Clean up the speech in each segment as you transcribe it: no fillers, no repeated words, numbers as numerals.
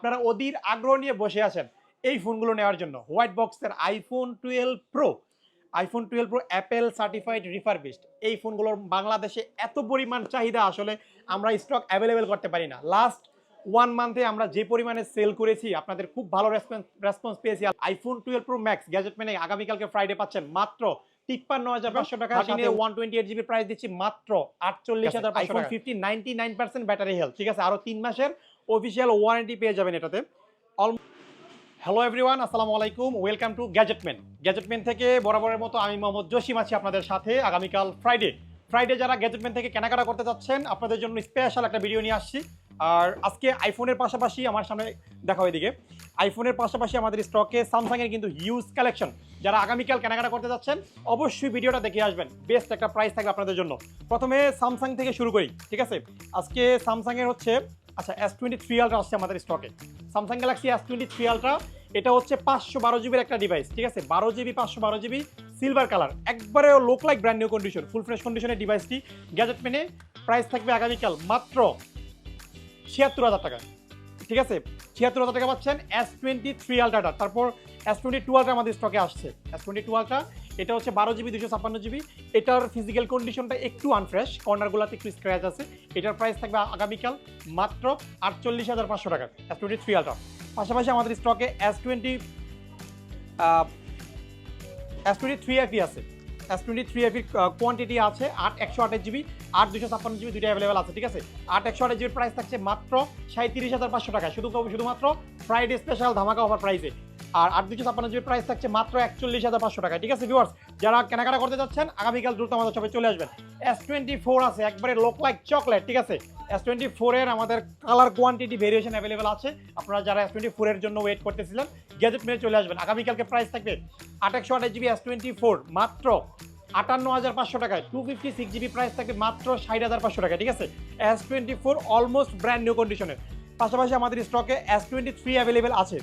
আপনারা অধীর আগ্রহ নিয়ে বসে আছেন এই ফোনগুলো নেওয়ার জন্য। হোয়াইট বক্সের iPhone 12 pro, iPhone 12 pro Apple certified refurbished. এই ফোনগুলোর বাংলাদেশে এত পরিমাণ চাহিদা, আসলে আমরা স্টক অ্যাভেলেবেল করতে পারি না। লাস্ট 1 মান্থে আমরা যে পরিমাণে সেল করেছি, আপনাদের খুব ভালো রেসপন্স পেয়েছি। আইফোন 12 প্রো ম্যাক্স গ্যাজেট মেনে আগামীকালকে ফ্রাইডে পাচ্ছেন মাত্র 53,500 টাকা। 128 জিবি প্রাইস দিচ্ছি মাত্র 48,500 টাকা। আইফোন 15 99% ব্যাটারি হেলথ, ঠিক আছে। আরো 3 মাসের অফিসিয়াল ওয়ারেন্টি পেয়ে যাবেন এটাতে। হ্যালো এভরিওয়ান, আসসালামু আলাইকুম, ওয়েলকাম টু গ্যাজেটম্যান থেকে বরাবরের মতো আমি মোহাম্মদ জসিম আছি আপনাদের সাথে। আগামীকাল ফ্রাইডে যারা গ্যাজেটম্যান থেকে কেনাকাটা করতে যাচ্ছেন, আপনাদের জন্য স্পেশাল একটা ভিডিও নিয়ে আসছি। আর আজকে আইফোনের পাশাপাশি আমার সামনে দেখা এদিকে আইফোনের পাশাপাশি আমাদের স্টকে স্যামসাংয়ের কিন্তু হিউজ কালেকশন। যারা আগামীকাল কেনাকাটা করতে যাচ্ছেন অবশ্যই ভিডিওটা দেখে আসবেন, বেস্ট একটা প্রাইস থাকবে আপনাদের জন্য। প্রথমে স্যামসাং থেকে শুরু করি, ঠিক আছে। আজকে স্যামসাংয়ের হচ্ছে S23 আলট্রা আসছে আমাদের স্টকে। স্যামসাং গ্যালাক্সি S23 আলট্রা, এটা হচ্ছে 512 জিবির একটা ডিভাইস, ঠিক আছে। 12 জিবি 512 জিবি সিলভার কালার, একবারে লোক like brand new condition, full fresh কন্ডিশনের ডিভাইসটি গ্যাজেটম্যানে প্রাইস থাকবে আগামীকাল মাত্র 76,000 টাকা, ঠিক আছে। 76,000 টাকা পাচ্ছেন S23 আলট্রাটা। তারপর S22 আলট্রা আমাদের স্টকে আসছে। S22 আলট্রা এটা হচ্ছে 12 জিবি 256 জিবি। এটার ফিজিক্যাল কন্ডিশনটা একটু আনফ্রেশ, কর্নারগুলোতে একটু স্ক্র্যাচ আছে। এটার প্রাইস থাকবে আগামীকাল মাত্র 48,500 টাকা S23 আলট্রা। পাশাপাশি আমাদের স্টকে S23 FE আছে। S23 FE কোয়ান্টিটি আছে 8 128 জিবি, 8 256 জিবি, দুইটা অ্যাভেলেবেল আছে, ঠিক আছে। 8 128 জিবির প্রাইস থাকছে মাত্র 37,500 টাকা, শুধুমাত্র ফ্রাইডে স্পেশাল ধামাকা অফার প্রাইসে। আর 8 256 জিবির প্রাইস থাকছে মাত্র 41,500 টাকা, ঠিক আছে। ভিউয়ার্স, যারা কেনাকাটা করতে যাচ্ছেন আগামীকাল দ্রুত আমাদের সবাই চলে আসবেন। S24 আছে, একবারে লোক লাইক চকলেট, ঠিক আছে। S24 এর আমাদের কালার কোয়ান্টিটি ভেরিয়েশন অ্যাভেলেবেল আছে। আপনারা যারা S24 এর জন্য ওয়েট করতেছিলেন, গ্যাজেট মেনে চলে আসবেন। আগামীকালকে প্রাইস থাকবে 8 128 জিবি S24 মাত্র 58,500 টাকায়। 256 জিবি প্রাইস থাকবে মাত্র 60,500 টাকা, ঠিক আছে। S24 অলমোস্ট ব্র্যান্ড নিউ কন্ডিশনের। পাশাপাশি আমাদের স্টকে S23 অ্যাভেলেবেল আছে।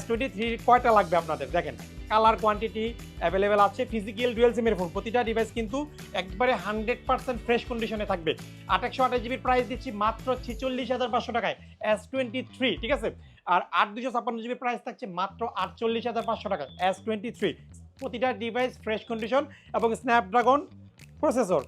S23 কয়টা লাগবে আপনাদের দেখেন, কালার কোয়ান্টিটি অ্যাভেলেবেল আছে। ফিজিক্যাল ডুয়েল সিমের ফোন, প্রতিটা ডিভাইস কিন্তু একবারে 100% ফ্রেশ কন্ডিশনে থাকবে। 8 128 জিবির প্রাইস দিচ্ছি মাত্র 46,500 টাকায় S23, ঠিক আছে। আর 8 256 জিবির প্রাইস থাকছে মাত্র 48,500 টাকায় S23। প্রতিটা ডিভাইস ফ্রেশ কন্ডিশন এবং স্ন্যাপড্রাগন প্রসেসর।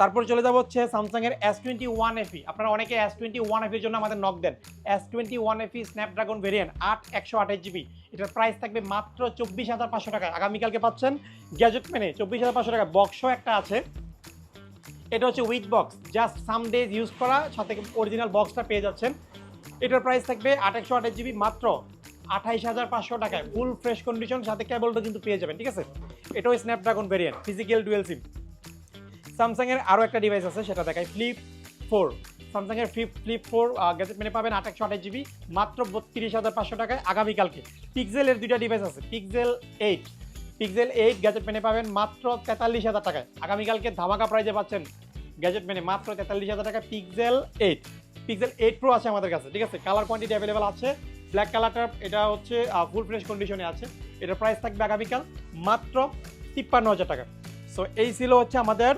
তারপর চলে যাবো হচ্ছে স্যামসাংয়ের S21 FE। আপনারা অনেকে S21 FE এর জন্য আমাদের নক দেন। S21 FE Snapdragon variant 8 128 GB, এটার প্রাইস থাকবে মাত্র 24,500 টাকা। আগামীকালকে পাচ্ছেন গ্যাজেট মেনে 24,500 টাকা। বক্সও একটা আছে, এটা হচ্ছে with box, just some days use করা, সাথে অরিজিনাল বক্সটা পেয়ে যাচ্ছেন। এটার প্রাইস থাকবে 8 128 জিবি মাত্র 28,500 টাকায়, ফুল ফ্রেশ কন্ডিশন, সাথে কেবলটা কিন্তু পেয়ে যাবেন, ঠিক আছে। এটাও স্ন্যাপড্রাগন ভেরিয়েন্ট, ফিজিক্যাল ডুয়েল সিম। স্যামসাংয়ের আরও একটা ডিভাইস আছে, সেটা দেখায় ফ্লিপ 4। স্যামসাংয়ের ফ্লিপ 4 গ্যাজেট মেনে পাবেন 8 128 জিবি মাত্র 32,500 টাকায় আগামীকালকে। পিক্সেলের দুইটা ডিভাইস আছে, পিক্সেল 8 গ্যাজেট মেনে পাবেন মাত্র 43,000 টাকায়। আগামীকালকে ধামাকা প্রাইজে পাচ্ছেন গ্যাজেট মেনে মাত্র 43,000 টাকায় পিক্সেল 8 প্রো আছে আমাদের কাছে, ঠিক আছে। কালার কোয়ান্টিটি অ্যাভেলেবেল আছে। ব্ল্যাক কালারটা এটা হচ্ছে ফুল ফ্রেশ কন্ডিশনে আছে। এটার প্রাইস থাকবে আগামীকাল মাত্র 53,000 টাকা। সো এই ছিল হচ্ছে আমাদের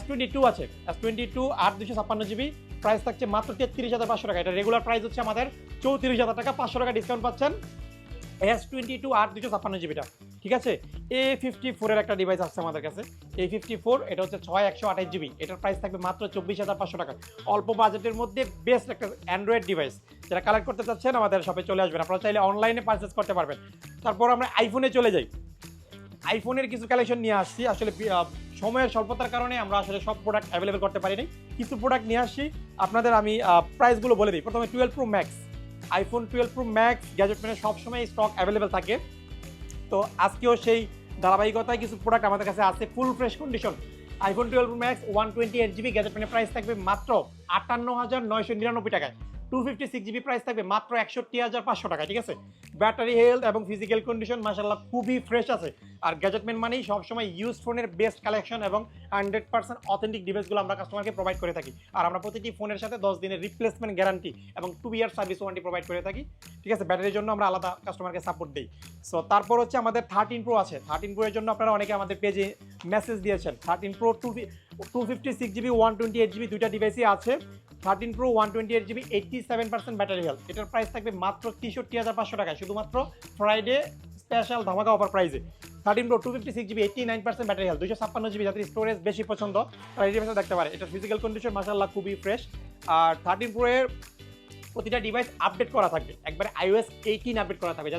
S22 আছে। S22 8 256 জিবি, প্রাইস থাকছে মাত্র 33,500 টাকা। এটা রেগুলার প্রাইস হচ্ছে আমাদের 34,000 টাকা, 500 টাকা ডিসকাউন্ট পাচ্ছেন S22 8 256 জিবিটা, ঠিক আছে। A54 এর একটা ডিভাইস আসছে আমাদের কাছে, A54, এটা হচ্ছে 6 128 জিবি, এটার প্রাইস থাকবে মাত্র 24,500 টাকা। অল্প বাজেটের মধ্যে বেস্ট একটা অ্যান্ড্রয়েড ডিভাইস, যারা কালেক্ট করতে চাচ্ছেন আমাদের শপে চলে আসবেন। আপনারা চাইলে অনলাইনে পারচেস করতে পারবেন। তারপর আমরা আইফোনে চলে যাই। আইফোনের কিছু কালেকশন নিয়ে আসছি। আসলে সময়ের স্বল্পতার কারণে আমরা আসলে সব প্রোডাক্ট অ্যাভেলেবেল করতে পারিনি, কিছু প্রোডাক্ট নিয়ে আসছি আপনাদের। আমি প্রাইসগুলো বলে দিই। প্রথমে 12 pro max, iPhone 12 pro max gadget মেনে সবসময় স্টক অ্যাভেলেবেল থাকে। তো আজকেও সেই ধারাবাহিকতায় কিছু প্রোডাক্ট আমাদের কাছে আছে full fresh condition. IPhone 12 pro max 128 GB gadget মেনে প্রাইস থাকবে মাত্র 58,999 টাকায়। 256 জিবি প্রাইস থাকবে মাত্র 61,500 টাকা, ঠিক আছে। ব্যাটারি হেলথ এবং ফিজিক্যাল কন্ডিশন মাশাআল্লাহ খুবই ফ্রেশ আছে। আর গ্যাজেটম্যান মানেই সবসময় ইউজ ফোনের বেস্ট কালেকশন এবং 100% অথেন্টিক ডিভাইসগুলো আমরা কাস্টমারকে প্রোভাইড করে থাকি। আর আমরা প্রতিটি ফোনের সাথে 10 দিনের রিপ্লেসমেন্ট গ্যারান্টি এবং 2 ইয়ার সার্ভিস ওয়ারেন্টি প্রোভাইড করে থাকি, ঠিক আছে। ব্যাটারির জন্য আমরা আলাদা কাস্টমারকে সাপোর্ট দিই। সো তারপর হচ্ছে আমাদের 13 প্রো আছে। 13 প্রো এর জন্য আপনারা অনেকে আমাদের পেজে মেসেজ দিয়েছেন। 13 প্রো 256 জিবি 128 জিবি দুইটা ডিভাইসই আছে। 13 Pro 128GB 87% ব্যাটারি হেলথ, এটার প্রাইস থাকবে মাত্র 63,500 টাকায়, শুধুমাত্র ফ্রাইডে স্পেশাল ধামাকা অফার প্রাইসে। 13 Pro 256GB 89% battery health, 256GB, যাদের স্টোরেজ বেশি পছন্দ তারা এই ডিভাইসটা দেখতে পারে। এটার ফিজিক্যাল কন্ডিশন মাশাআল্লাহ খুবই ফ্রেশ। আর 13 Pro এর প্রতিটা ডিভাইস আপডেট করা থাকবে, একবারে iOS 18 আপডেট করা থাকবে।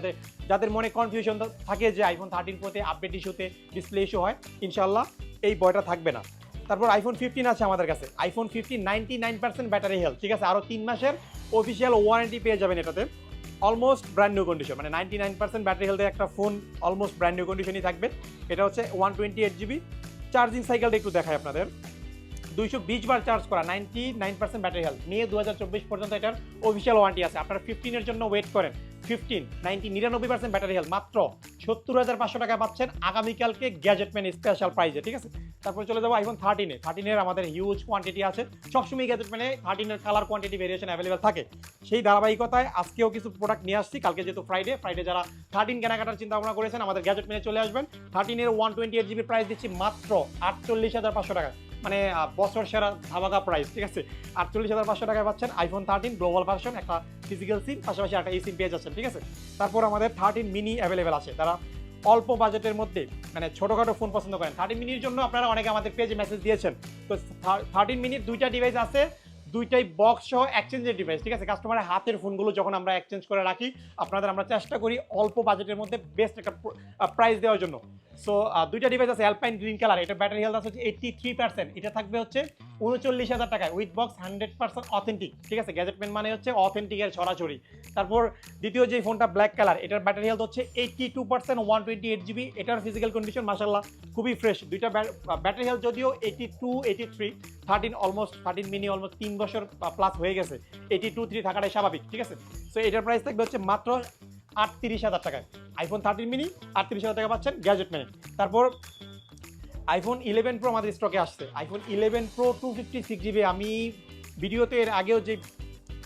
যাদের মনে কনফিউশন থাকে যে iPhone 13 Pro তে আপডেট ইস্যুতে ডিসপ্লে ইস্যু হয়, ইনশাআল্লাহ এই ভয়টা থাকবে না। তারপর iPhone 15 আছে আমাদের কাছে, iPhone 15 99% ব্যাটারি হেলথ, ঠিক আছে। আরও 3 মাসের অফিসিয়াল ওয়ারেন্টি পেয়ে যাবেন এটাতে, অলমোস্ট ব্র্যান্ড নিউ কন্ডিশন, মানে 99% ব্যাটারি হেলথে একটা ফোন অলমোস্ট ব্র্যান্ড নিউ কন্ডিশনই থাকবে। এটা হচ্ছে 128GB। চার্জিং সাইকেলটা একটু দেখায় আপনাদের, 220 বার চার্জ করা, 99% ব্যাটারি হেলথ নিয়ে 2024 পর্যন্ত এটার অফিসিয়াল ওয়ারেন্টি আছে। আপনারা 15 এর জন্য ওয়েট করেন, 99% ব্যাটারি হেলথ মাত্র 70,500 টাকা পাচ্ছেন আগামীকালকে গ্যাজেটম্যান স্পেশাল প্রাইজে, ঠিক আছে। তারপরে চলে যাবো iPhone 13-এ। 13-এর আমাদের হিউজ কোয়ান্টিটি আছে, সবসময় গ্যাজেটম্যানে 13-এর কালার কোয়ান্টিটি ভেরিয়েশন অ্যাভেলেবেল থাকে। সেই ধারাবাহিকতায় আজকেও কিছু প্রোডাক্ট নিয়ে আসছি। কালকে যেহেতু ফ্রাইডে যারা 13 কেনাকাটার চিন্তা ভাবনা করেছেন আমাদের গ্যাজেটম্যানে চলে আসবেন। 13-এর 128GB প্রাইস দিচ্ছি মাত্র 48,500 টাকা, মানে বছর সেরা ধামাকা প্রাইস, ঠিক আছে। 48,500 টাকায় পাচ্ছেন iPhone 13 গ্লোবাল ভার্সন, একটা ফিজিক্যাল সিম, পাশাপাশি একটা সিম পেয়ে যাচ্ছেন, ঠিক আছে। তারপর আমাদের 13 মিনি অ্যাভেলেবেল আছে। তারা অল্প বাজেটের মধ্যে মানে ছোটোখাটো ফোন পছন্দ করেন, 13 মিনির জন্য আপনারা অনেকে আমাদের পেজে মেসেজ দিয়েছেন। তো 13 মিনির দুইটা ডিভাইস আছে, দুইটাই বক্স সহ এক্সচেঞ্জের ডিভাইস, ঠিক আছে। কাস্টমারের হাতের ফোনগুলো যখন আমরা এক্সচেঞ্জ করে রাখি, আপনাদের আমরা চেষ্টা করি অল্প বাজেটের মধ্যে বেস্ট একটা প্রাইস দেওয়ার জন্য। সো দুইটা ডিভাইস আছে, অ্যালপাইন গ্রিন কালার, এটা ব্যাটারি হেলথ আছে 83%, এটা থাকবে হচ্ছে 39,000 টাকায় উইথ বক্স, 100% অথেন্টিক, ঠিক আছে। গ্যাজেটম্যান মানে হচ্ছে অথেন্টিকের ছড়াছড়ি। তারপর দ্বিতীয় যে ফোনটা ব্ল্যাক কালার, এটার ব্যাটারি হেলথ হচ্ছে 82%, 128GB, এটার ফিজিক্যাল কন্ডিশন মাশাআল্লাহ খুবই ফ্রেশ। দুইটা ব্যাটারি হেলথ যদিও 82, 83, 13 মিনি অলমোস্ট 3 বছর প্লাস হয়ে গেছে, 82, 3 থাকাটাই স্বাভাবিক, ঠিক আছে। সো এটার প্রাইস থাকবে হচ্ছে মাত্র 38,000 টাকায়। iPhone 13 মিনি 38,000 টাকা পাচ্ছেন গ্যাজেটম্যানে। তারপর iPhone 11 Pro আমাদের স্টকে আসছে। iPhone 11 Pro 256GB, আমি ভিডিওতে এর আগেও যে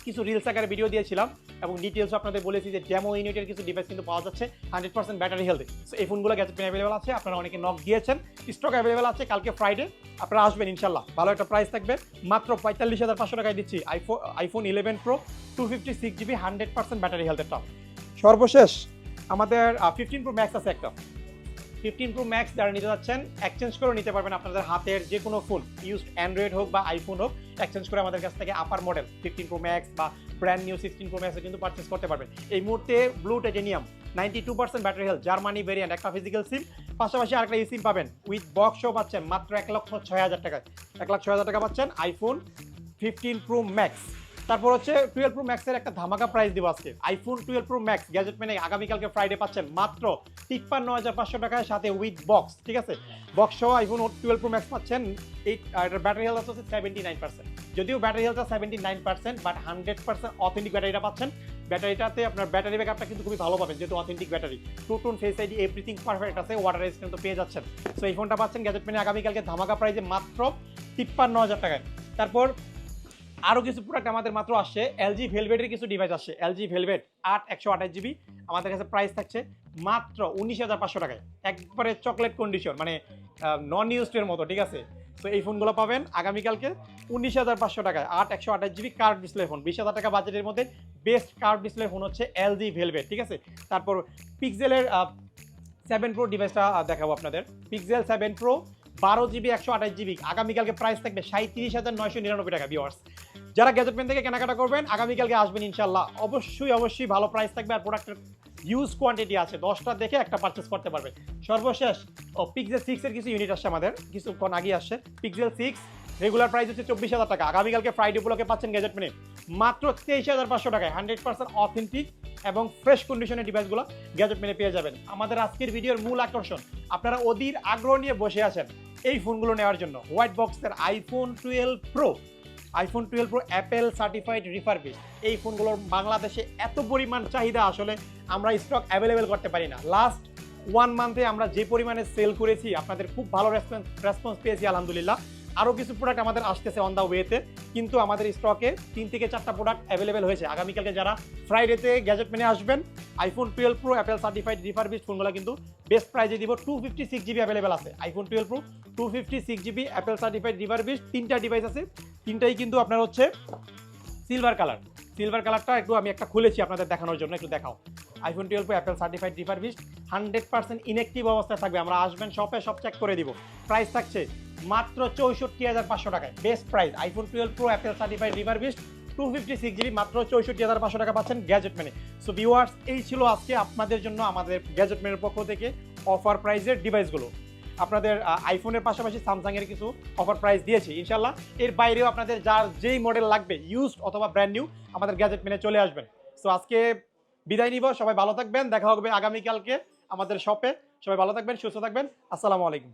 কিছু রিলস আকারে ভিডিও দিয়েছিলাম এবং ডিটেলস আপনাদের বলেছি যে ডেমো ইউনিটের কিছু ডিভাইস কিন্তু পাওয়া যাচ্ছে 100% ব্যাটারি হেলথে। সো এই ফোনগুলো গ্যাজেটম্যান অ্যাভেলেবেল আছে, আপনারা অনেকে নক দিয়েছেন, স্টক অ্যাভেলেবেল আছে। কালকে ফ্রাইডে আপনারা আসবেন ইনশাল্লাহ, ভালো একটা প্রাইস থাকবে, মাত্র 45,500 টাকায় দিচ্ছি iPhone 11 Pro 256GB 100% ব্যাটারি হেলথের টপ। সর্বশেষ আমাদের 15 Pro Max আছে একটা। 15 Pro Max যারা নিতে যাচ্ছেন এক্সচেঞ্জ করে নিতে পারবেন, আপনাদের হাতের যে কোনো ফোন, ইউজড অ্যান্ড্রয়েড হোক বা আইফোন হোক, এক্সচেঞ্জ করে আমাদের কাছ থেকে আপার মডেল 15 Pro Max বা ব্র্যান্ড নিউ 16 Pro Max কিন্তু পারচেস করতে পারবেন। এই মুহূর্তে blue titanium 92% battery health, Germany variant, একটা ফিজিক্যাল সিম, পাশাপাশি আরেকটা সিম পাবেন উইথ বক্সও পাচ্ছেন মাত্র 1,06,000 টাকায়। 1,06,000 টাকা পাচ্ছেন iPhone 15 Pro Max। তারপর হচ্ছে 12 Pro Max এর একটা ধামাকা প্রাইস দিব আজকে। iPhone 12 Pro Max গ্যাজেটম্যানে আগামীকালকে ফ্রাইডে পাচ্ছেন মাত্র 53,500 টাকায়, সাথে উইথ বক্স, ঠিক আছে। বক্স সহ iPhone 12 Pro Max পাচ্ছেন। এটার ব্যাটারি হেলথ হচ্ছে 79%, যদিও ব্যাটারি হেলথ 79%, বাট 100% অথেন্টিক ব্যাটারিটা পাচ্ছেন। ব্যাটারিটাতে আপনার ব্যাটারি ব্যাকআপটা কিন্তু খুবই ভালো পাবেন, যেহেতু authentic battery, two tone, face ID, everything perfect আছে, ওয়াটার রেজিস্ট্যান্ট তো পেয়ে যাচ্ছেন। সো এই ফোনটা পাচ্ছেন গ্যাজেটম্যানে আগামীকালকে ধামাকা প্রাইসে মাত্র 53,000 টাকায়। তারপর আরও কিছু প্রোডাক্ট আমাদের মাত্র আসছে, LG ভেলভেটের কিছু ডিভাইস আসছে। LG ভেলভেট 8 128GB আমাদের কাছে প্রাইস থাকছে মাত্র 19,500 টাকায়, একবারে চকলেট কন্ডিশন, মানে নন ইউজডের মতো, ঠিক আছে। তো এই ফোনগুলো পাবেন আগামীকালকে 19,500 টাকায়, 8 128GB কার্ভ ডিসপ্লে ফোন। 20,000 টাকা বাজেটের মধ্যে বেস্ট কার্ভ ডিসপ্লে ফোন হচ্ছে LG ভেলভেট, ঠিক আছে। তারপর পিক্সেলের 7 Pro ডিভাইসটা দেখাবো আপনাদের। পিক্সেল 7 Pro 12GB 128GB আগামীকালকে প্রাইস থাকবে 37,999 টাকা। ভিউয়ার্স যারা গ্যাজেটম্যান থেকে কেনাকাটা করবেন আগামীকালকে আসবেন ইনশাল্লাহ, অবশ্যই ভালো প্রাইস থাকবে, আর প্রোডাক্টের ইউজ কোয়ান্টিটি আছে, 10টা দেখে একটা পারচেস করতে পারবেন। সর্বশেষ পিক্সেল 6 এর কিছু ইউনিট আসছে আমাদের, কিছুক্ষণ আগে আসছে। পিক্সেল 6 রেগুলার প্রাইস হচ্ছে 24,000 টাকা, আগামীকালকে ফ্রাইডে উপলক্ষে পাচ্ছেন গ্যাজেটম্যানে মাত্র 23,500 টাকায়। 100% অথেন্টিক এবং ফ্রেশ কন্ডিশনের ডিভাইসগুলো গ্যাজেটম্যানে পেয়ে যাবেন। আমাদের আজকের ভিডিওর মূল আকর্ষণ, আপনারা অধীর আগ্রহ নিয়ে বসে আছেন এই ফোনগুলো নেওয়ার জন্য। হোয়াইট বক্সের iPhone 12 Pro Apple certified refurbish, এই ফোনগুলোর বাংলাদেশে এত পরিমাণ চাহিদা, আসলে আমরা স্টক অ্যাভেলেবেল করতে পারি না। লাস্ট 1 মান্থে আমরা যে পরিমাণে সেল করেছি, আপনাদের খুব ভালো রেসপন্স পেয়েছি আলহামদুলিল্লাহ। আরও কিছু প্রোডাক্ট আমাদের আসতেছে অন দ্য ওয়েতে, কিন্তু আমাদের স্টকে 3 থেকে 4টা প্রোডাক্ট অ্যাভেলেবেল হয়েছে। আগামীকালকে যারা ফ্রাইডেতে গ্যাজেট মেনে আসবেন, iPhone 12 pro Apple certified refurbished ফোনগুলো কিন্তু বেস্ট প্রাইজে দিব। 256 জিবি অ্যাভেলেবেল আছে iPhone 12 pro, 256 GB Apple certified refurbished, 3টা ডিভাইস আছে, 3টাই কিন্তু আপনার হচ্ছে সিলভার কালার। সিলভার কালারটা একটু আমি একটা খুলেছি আপনাদের দেখানোর জন্য, একটু দেখাও। IPhone 12 pro Apple certified refurbished 100% inactive অবস্থায় থাকবে, আমরা আসবেন শপে সব চেক করে দিব। প্রাইস থাকছে মাত্র 64,500 টাকায়, best price. IPhone 12 pro Apple certified refurbished 256 GB মাত্র 64,500 টাকা পাচ্ছেন গ্যাজেট মেনে। সো ভিউয়ার্স, এই ছিল আজকে আপনাদের জন্য আমাদের গ্যাজেট মেনের পক্ষ থেকে অফার প্রাইজের ডিভাইসগুলো। আপনাদের আইফোনের পাশাপাশি স্যামসাংয়ের কিছু অফার প্রাইস দিয়েছি ইনশাল্লাহ। এর বাইরেও আপনাদের যার যেই মডেল লাগবে ইউজড অথবা ব্র্যান্ড নিউ, আমাদের গ্যাজেট মেনে চলে আসবেন। সো আজকে বিদায় নিব, সবাই ভালো থাকবেন, দেখা হবে আগামীকালকে আমাদের শপে। সবাই ভালো থাকবেন, সুস্থ থাকবেন, আসসালামু আলাইকুম।